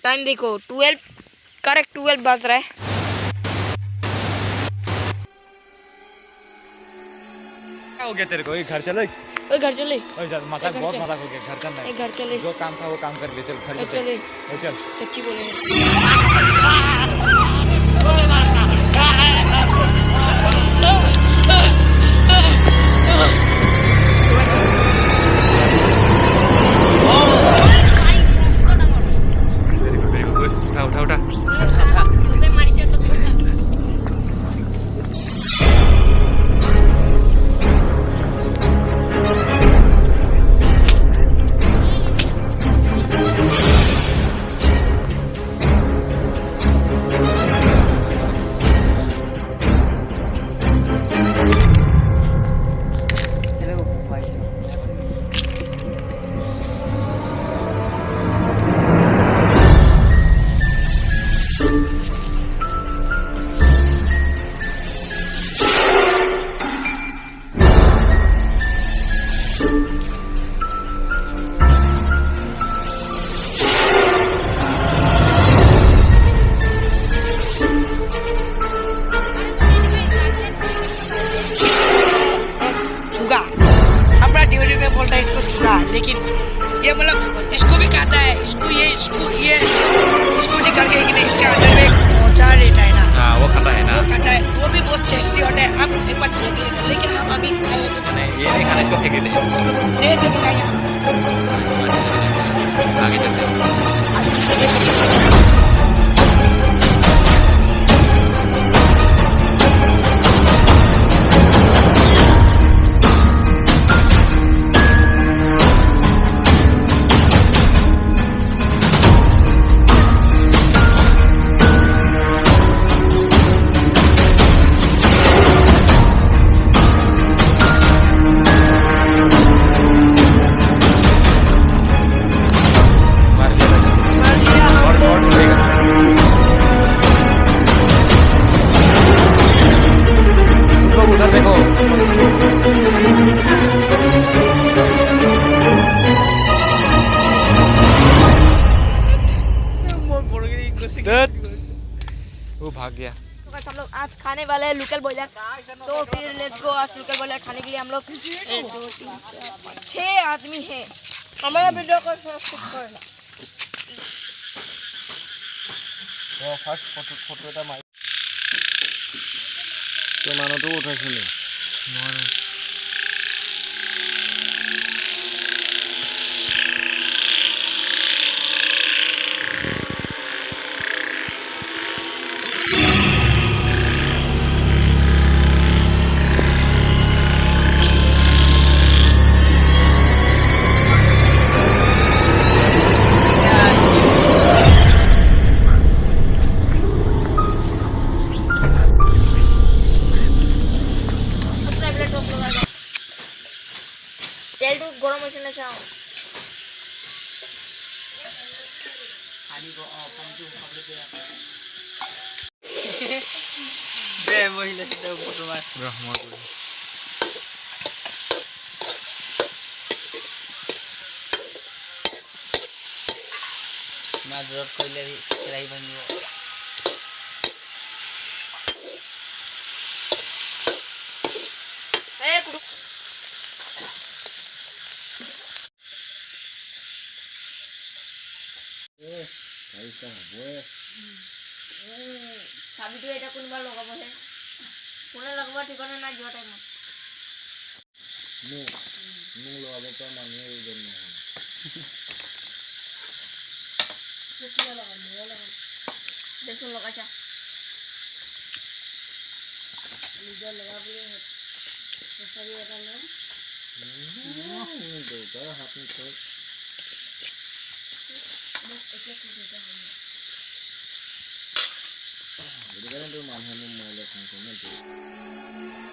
Time देखो 12 correct 12 बज रहा है। क्या हो गया तेरे को? घर चले। घर चले। मजाक बहुत मजाक हो गया। घर चलना है। घर चले। जो काम था वो काम कर ले। चल घर चले। चल। सच्ची बोले। उठा उठा। लेकिन ये मतलब इसको भी काटना है, इसको निकल के कि नहीं इसके अंदर में पहुंचा रहता है ना। हाँ वो खाता है ना। वो खाता है, वो भी बहुत टेस्टी होता है। आप एक बार देख लेना, लेकिन हम अभी खाएंगे नहीं, ये नहीं खाना, इसको फेंक दे। इसको देख लेके खाएंगे। आगे चलते हैं। वो भाग गया। हम लोग आज खाने वाले हैं लोकल बॉयलर, तो फिर लेट्स गो। आज लोकल बॉयलर खाने के लिए हम लोग 1 2 3 4 5 6 आदमी हैं। हमारा वीडियो को सब्सक्राइब करना। तो फार्स्ट फोटो এটা মাই তো মানুহটো উঠাইছিল নহয়। তেল তো গরম হয়েছে না চাও বে মহিলা সাথে ফটো মার রহমতুল্লাহ। মাজরত কইলে কেরাই বানিব। এ কুড়ু আইসা হবে চাবিটো এটা কোনবা লগাবহে, কোনে লগাব ঠিকনা নাই যোৱা টাইমত। নো লগাব পৰা মানুহে ওজন নহয়। কেতিয়া লগাম? মই লগাম। দেচোন লগাইছা নিজৰ লগাবলৈ চাবি এটা ল'ম। দেউতাৰ হাত নিচয় এতিয়া কি দেউতা হয় সেইটো কাৰণে তোৰ মানুহে মোক মাৰিলে ফোন কৰোঁ ন।